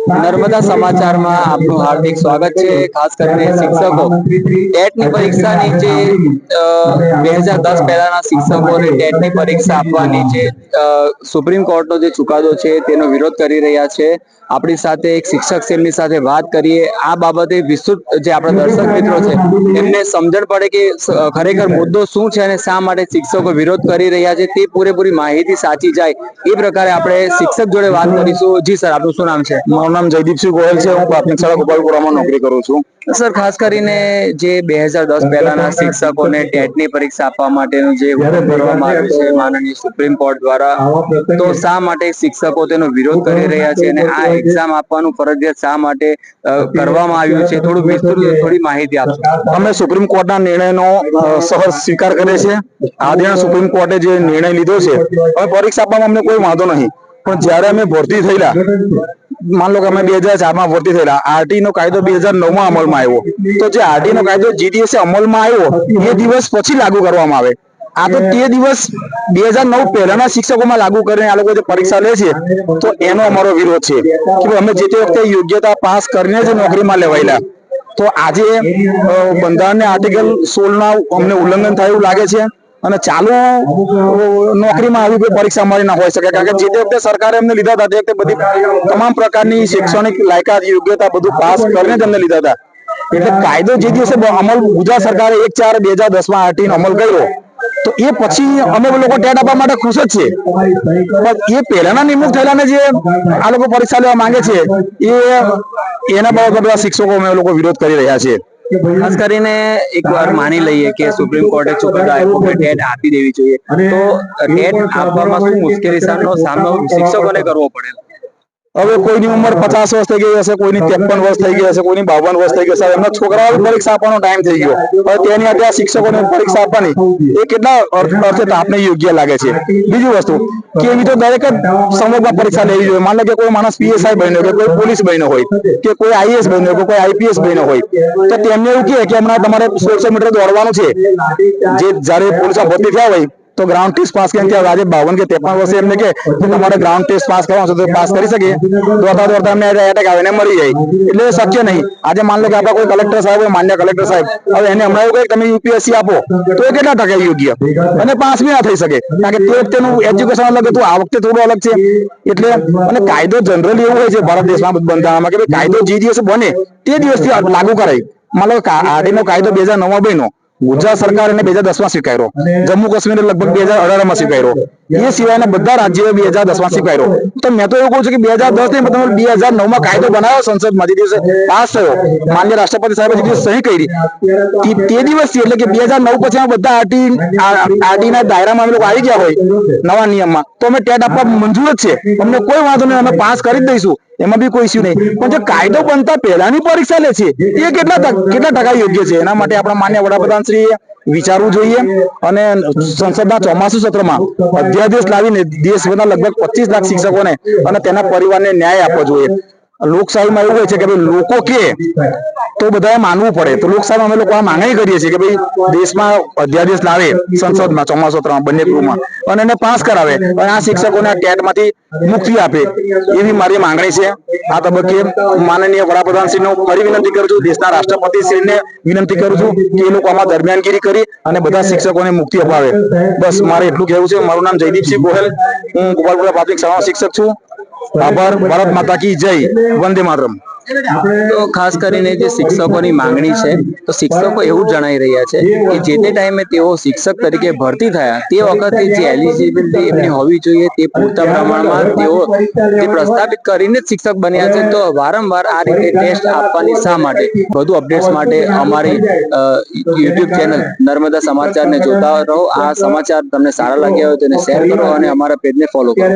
નર્મદા સમાચારમાં આપનું હાર્દિક સ્વાગત છે। ખાસ કરીને શિક્ષકો ટેટની પરીક્ષાની જે 2010 પહેલાના શિક્ષકોને ટેટની પરીક્ષા આપવાની જે સુપ્રીમ કોર્ટનો જે ચુકાદો છે તેનો વિરોધ કરી રહ્યા છે। આપણી સાથે એક શિક્ષક છે, એમની સાથે વાત કરીએ। આ બાબતે વિસ્તૃત જે આપણા દર્શક મિત્રો છે એમને સમજણ પડે કે ખરેખર મુદ્દો શું છે અને શા માટે શિક્ષકો વિરોધ કરી રહ્યા છે, તે પૂરેપૂરી માહિતી સાચી જાય એ પ્રકારે આપણે શિક્ષક જોડે વાત કરીશું। જી સર, આપનું શું નામ છે? મારું નામ જયદીપસિંહ ગોયલ છે। હું પ્રાથમિક શાળા ગોપાલપુરામાં નોકરી કરું છું। સર, ખાસ કરીને જે 2010 પહેલાના શિક્ષકોને ટેટની પરીક્ષા આપવા માટેનું જે હુકમ કરવામાં આવ્યું છે માનનીય સુપ્રીમ કોર્ટ દ્વારા, તો શા માટે શિક્ષકો તેનો વિરોધ કરી રહ્યા છે અને આ એક્ઝામ આપવાનું ફરજિયાત શા માટે કરવામાં આવ્યું છે, થોડું વિસ્તૃત થોડી માહિતી આપશો? અમે સુપ્રીમ કોર્ટના નિર્ણયનો સહર્ષ સ્વીકાર કરીએ છીએ। આદરણીય સુપ્રીમ કોર્ટે જે નિર્ણય લીધો છે, હવે પરીક્ષા આપવામાં અમને કોઈ વાંધો નહીં, પણ જ્યારે અમે ભરતી થયેલા, માન લો કે અમે 2004માં ભરતી થયેલા, આરટી નો કાયદો 2009માં અમલમાં આવ્યો, તો જે આરટી નો કાયદો જે દિવસે અમલમાં આવ્યો એ દિવસ પછી લાગુ કરવામાં આવે। આ તો તે દિવસ 2009 પહેલાના શિક્ષકોમાં લાગુ કરીને આ લોકો જે પરીક્ષા લે છે, તો એનો અમારો વિરોધ છે કે અમે જે તે વખતે યોગ્યતા પાસ કરીને જ નોકરીમાં લેવાયેલા, તો આજે બંધારણના આર્ટિકલ 16ના અમને ઉલ્લંઘન થયું લાગે છે અને ચાલુ નોકરીમાં આવી કોઈ પરીક્ષા અમારી ના હોઈ શકે, કારણ કે જે તે વખતે સરકારે અમને લીધા હતા તે વખતે બધી તમામ પ્રકારની શૈક્ષણિક લાયકાત યોગ્યતા બધું પાસ કરીને જ અમને લીધા હતા। એટલે કાયદો જે દિવસે અમલ ગુજરાત સરકારે 1/4/2010માં આરટી નો અમલ કર્યો, તો એ પછી અમે લોકો ટેટ આપવા માટે ખુશ જ છે, પણ એ પહેલાના નિમણૂક થયેલાને જે આ લોકો પરીક્ષા લેવા માંગે છે એના બાબતે શિક્ષકો અમે લોકો વિરોધ કરી રહ્યા છે। ખાસ કરીને એક વાર માની લઈએ કે સુપ્રીમ કોર્ટે ચુકાદો આપ્યો કે ટેટ આપી દેવી જોઈએ, તો ટેટ આપવામાં શું મુશ્કેલી સામનો શિક્ષકોને કરવો પડે? હવે કોઈની ઉંમર 50 વર્ષ થઈ ગઈ હશે, કોઈની 53 વર્ષ થઈ ગઈ હશે, કોઈની 52 વર્ષ થઈ ગઈ હશે, એમના છોકરાઓ પરીક્ષા આપવાનો ટાઈમ થઈ ગયો, હવે તેની આજે આ શિક્ષકોને પરીક્ષા આપવાની એ કેટલા અર્થે આપને યોગ્ય લાગે છે? બીજી વસ્તુ કે એવી તો દરેક સંવર્ગમાં પરીક્ષા લેવી જોઈએ। માન લો કે કોઈ માણસ પીએસઆઈ બન્યો, કે કોઈ પોલીસ બન્યો હોય, કે કોઈ આઈએએસ બન્યો, કે કોઈ આઈપીએસ બન્યો હોય, તો તેમને એવું કહે કે હમણાં તમારે 1600 મીટર દોડવાનું છે। જે જ્યારે પોલીસમાં ભરતી થયા હોય તો ગ્રાઉન્ડ ટેસ્ટ પાસ કરીને ત્યાં આજે 52 કે 53 વર્ષે એમને કે તમારે ગ્રાઉન્ડ ટેસ્ટ પાસ કરવાનો છે, તો પાસ કરી શકે? દોડતા દોડતા એમને એટેક આવે ને મરી જાય, એટલે શક્ય નહીં। આજે માન લો કે આપણા કોઈ કલેક્ટર સાહેબ હોય, માન્ય કલેક્ટર સાહેબ, હવે એને હમણાં એવું કહે તમે યુપીએસસી આપો, તો એ કેટલા ટકા યોગ્ય અને પાસ બી ના થઈ શકે, કારણ કે તે વખતેનું એજ્યુકેશન અલગ હતું, આ વખતે થોડું અલગ છે। એટલે અને કાયદો જનરલી એવું હોય છે ભારત દેશમાં બંધારણમાં કે કાયદો જે દિવસે બને તે દિવસથી લાગુ કરાય। માન લો આરટી નો કાયદો 2009માં બન્યો, ગુજરાત સરકાર એને 2010માં સ્વીકાર્યો, જમ્મુ કાશ્મીર લગભગ 2018માં સ્વીકાર્યો, એ સિવાયના બધા રાજ્યોએ 2010માં સ્વીકાર્યો। તો મેં તો એવું કહું છું કે 2010 નહીં, તમે 2009માં કાયદો બનાવ્યો સંસદમાં, જે દિવસે પાસ થયો, માન્ય રાષ્ટ્રપતિ સાહેબે જે દિવસે સહી કરી તે દિવસથી, એટલે કે 2009 પછી બધા આરટી ના દાયરામાં અમે લોકો આવી ગયા હોય નવા નિયમમાં, તો અમે ટેટ આપવા મંજૂર જ છે, અમને કોઈ વાંધો નહીં, અમે પાસ કરી જ દઈશું, એમાં બી કોઈ ઇસ્યુ નહીં। પણ જે કાયદો બનતા પહેલાની પરીક્ષા લે છે એ કેટલા ટકા યોગ્ય છે? એના માટે આપણા માન્ય વડાપ્રધાન શ્રીએ વિચારવું જોઈએ અને સંસદના ચોમાસુ સત્રમાં અધ્યાદેશ લાવીને દેશભરના લગભગ 25 લાખ શિક્ષકોને અને તેના પરિવારને ન્યાય આપવો જોઈએ। લોકશાહીમાં એવું હોય છે કે ભાઈ લોકો કે તો બધાએ માનવું પડે, તો લોકશાહીમાં અમે લોકો આ માંગણી કરીએ છીએ કે ભાઈ દેશમાં અધ્યાદેશ લાવે સંસદમાં ચોમાસુ સત્રમાં બંને ગૃહમાં અને એને પાસ કરાવે અને આ શિક્ષકોને આ ટેટમાંથી મુક્તિ આપે, એવી મારી માંગણી છે। આ તબક્કે માનનીય વડાપ્રધાન શ્રીને ફરી વિનંતી કરું છું, દેશના રાષ્ટ્રપતિ શ્રીને વિનંતી કરું છું કે એ લોકો આમાં દરમિયાનગીરી કરી અને બધા શિક્ષકોને મુક્તિ અપાવે। બસ મારે એટલું કહેવું છે। મારું નામ જયદીપસિંહ ગોહિલ, હું ગોપાલપુરા પ્રાથમિક શાળાનો શિક્ષક છું। આભાર। ભારત માતા કી જય। વંદે માતરમ। તો ખાસ કરીને જે શિક્ષકોની માંગણી છે, તો શિક્ષકો એવું જણાઈ રહ્યા છે કે જે તે ટાઈમે તેઓ શિક્ષક તરીકે ભરતી થયા તે વખતે જે એલિજિબિલિટી એમની હોવી જોઈએ તે પૂરતા પ્રમાણમાં તેઓ જે પ્રસ્થાપિત કરીને જ શિક્ષક બન્યા છે, તો વારંવાર આ રીતે ટેસ્ટ આપવાની શા માટે? વધુ અપડેટ્સ માટે અમારી યુટ્યુબ ચેનલ નર્મદા સમાચારને જોતા રહો। આ સમાચાર તમને સારા લાગ્યા હોય તો એને શેર કરો અને અમારા પેજને ફોલો કરો।